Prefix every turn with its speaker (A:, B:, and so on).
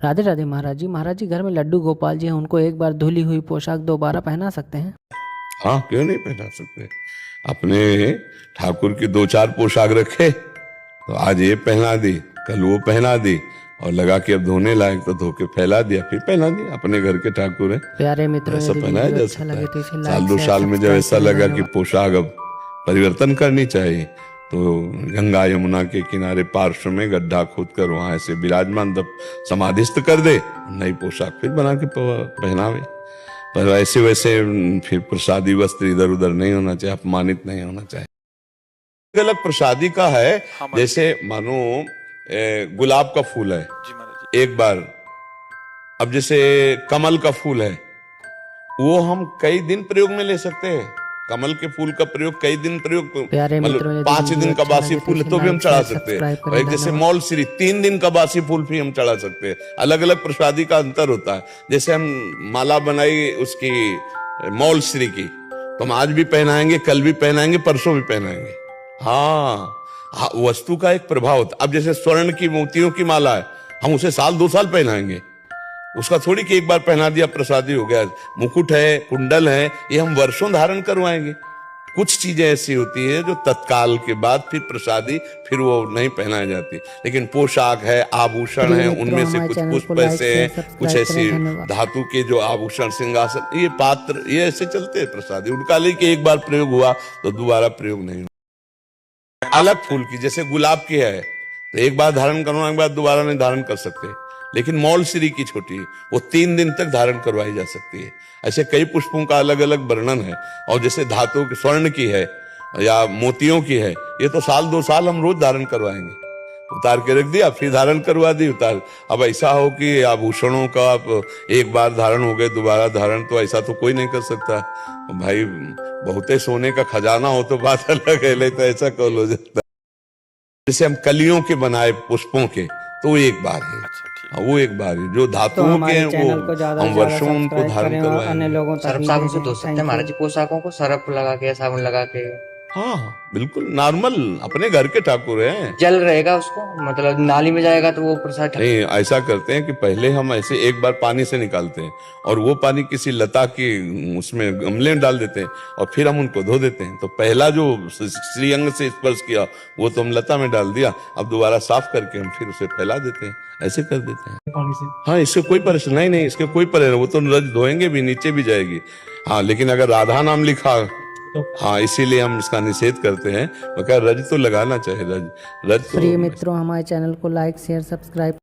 A: राधे राधे महाराज जी। महाराज जी, घर में लड्डू गोपाल जी हैं, उनको एक बार धुली हुई पोशाक दोबारा पहना सकते हैं?
B: हाँ, क्यों नहीं पहना सकते। अपने ठाकुर की दो चार पोशाक रखे तो आज ये पहना दी, कल वो पहना दी, और लगा के अब धोने लायक तो धो के फैला दिया, फिर पहना दिया। अपने घर के ठाकुर है,
A: प्यारे मित्रों,
B: ऐसा
A: यदि
B: पहनाया
A: वीडियो
B: जा
A: अच्छा
B: सकता
A: लगे
B: है।
A: तो इसे
B: साल
A: लाइक
B: दो
A: शेयर
B: साल में जब
A: सब्सक्राइब
B: ऐसा
A: करें।
B: लगा कि
A: धन्यवाद।
B: पोशाक अब परिवर्तन करनी चाहिए, तो गंगा यमुना के किनारे पार्श्व में गड्ढा खोद कर वहां ऐसे विराजमान समाधिस्थ कर दे, नई पोशाक फिर बना के पहनावे। पर ऐसे वैसे फिर प्रसादी वस्त्र इधर उधर नहीं होना चाहिए, अपमानित नहीं होना चाहिए। अलग प्रसादी का है, जैसे मानो गुलाब का फूल है एक बार, अब जैसे कमल का फूल है, वो हम कई दिन प्रयोग में ले सकते हैं। कमल के फूल का प्रयोग कई दिन प्रयोग,
A: प्यारे
B: मतलब
A: मित्रों, यदि
B: 5
A: वीडियो
B: दिन का
A: अच्छा
B: बासी
A: लगे तो
B: फूल है
A: इसे
B: तो भी हम
A: लाइक
B: चढ़ा
A: शेयर
B: सकते हैं।
A: सब्सक्राइब
B: और
A: करें।
B: एक जैसे
A: धन्यवाद।
B: मौल श्री 3 दिन का बासी फूल भी हम चढ़ा सकते हैं। अलग अलग प्रसादी का अंतर होता है। जैसे हम माला बनाई उसकी मौल श्री की, तो हम आज भी पहनाएंगे, कल भी पहनाएंगे, परसों भी पहनाएंगे। हाँ, वस्तु का एक प्रभाव होता। अब जैसे स्वर्ण की मोतियों की माला है, हम उसे साल 2 साल पहनाएंगे, उसका थोड़ी कि एक बार पहना दिया प्रसादी हो गया। मुकुट है, कुंडल है, ये हम वर्षों धारण करवाएंगे। कुछ चीजें ऐसी होती है जो तत्काल के बाद फिर प्रसादी फिर वो नहीं पहनाई जाती। लेकिन पोशाक है, आभूषण
A: प्रिय
B: है,
A: मित्रों,
B: उनमें से
A: हमारे
B: कुछ
A: चैनल को
B: पुष्प
A: लाइक
B: ऐसे
A: शेयर
B: हैं, कुछ
A: सब्सक्राइब
B: ऐसे
A: करें। धन्यवाद।
B: धातु के जो आभूषण, सिंहासन, ये पात्र, ये ऐसे चलते हैं प्रसादी। उनका लेके एक बार प्रयोग हुआ तो दोबारा प्रयोग नहीं हुआ। अलग फूल की जैसे गुलाब की है, तो एक बार धारण करने के बाद दोबारा नहीं धारण कर सकते। लेकिन मौल श्री की छोटी, वो 3 दिन तक धारण करवाई जा सकती है। ऐसे कई पुष्पों का अलग अलग वर्णन है। और जैसे धातु की, स्वर्ण की है या मोतियों की है, ये तो साल 2 साल हम रोज धारण करवाएंगे। उतार के रख दिया, फिर धारण करवा दी, उतार। अब ऐसा हो कि आभूषणों का आप एक बार धारण हो गए, दोबारा धारण, तो ऐसा तो कोई नहीं कर सकता भाई। बहुते सोने का खजाना हो तो बात अलग है, नहीं तो ऐसा कौन हो जाता। जैसे हम कलियों के बनाए पुष्पों के, तो वो एक बार है। वो एक बार है। जो
A: तो
B: धातुओं के
A: हमारे
B: हैं वो
A: चैनल को ज्यादा
B: हम
A: से ज्यादा
B: वर्षों उनको
A: सब्सक्राइब
B: धारण
A: करें और अन्य
B: करवाएंगे।
A: लोगों तक
C: सर्फ
A: भी
C: साबुन से
A: भेजें।
C: धो सकते हैं
A: थैंक
C: महाराज
A: यू।
C: जी पोशाकों को, सर्फ लगा के, साबुन लगा के।
B: हाँ, बिल्कुल नॉर्मल, अपने घर के ठाकुर हैं।
C: जल रहेगा उसको, मतलब नाली में जाएगा तो वो प्रसाद
B: नहीं, ऐसा करते हैं कि पहले हम ऐसे एक बार पानी से निकालते हैं, और वो पानी किसी लता की उसमें गमले में डाल देते हैं, और फिर हम उनको धो देते हैं। तो पहला जो श्रीअंग से स्पर्श किया वो तो हम लता में डाल दिया, अब दोबारा साफ करके हम फिर उसे फैला देते हैं, ऐसे कर देते हैं पानी से। हाँ, इससे कोई परेशानी नहीं, इसके कोई परेशानी, वो तो रज धोएंगे भी, नीचे भी जाएगी। हाँ, लेकिन अगर राधा नाम लिखा, हाँ, इसीलिए हम इसका निषेध करते हैं। मगर रज तो लगाना चाहिए, रज तो।
A: प्रिय मित्रों, हमारे चैनल को लाइक शेयर सब्सक्राइब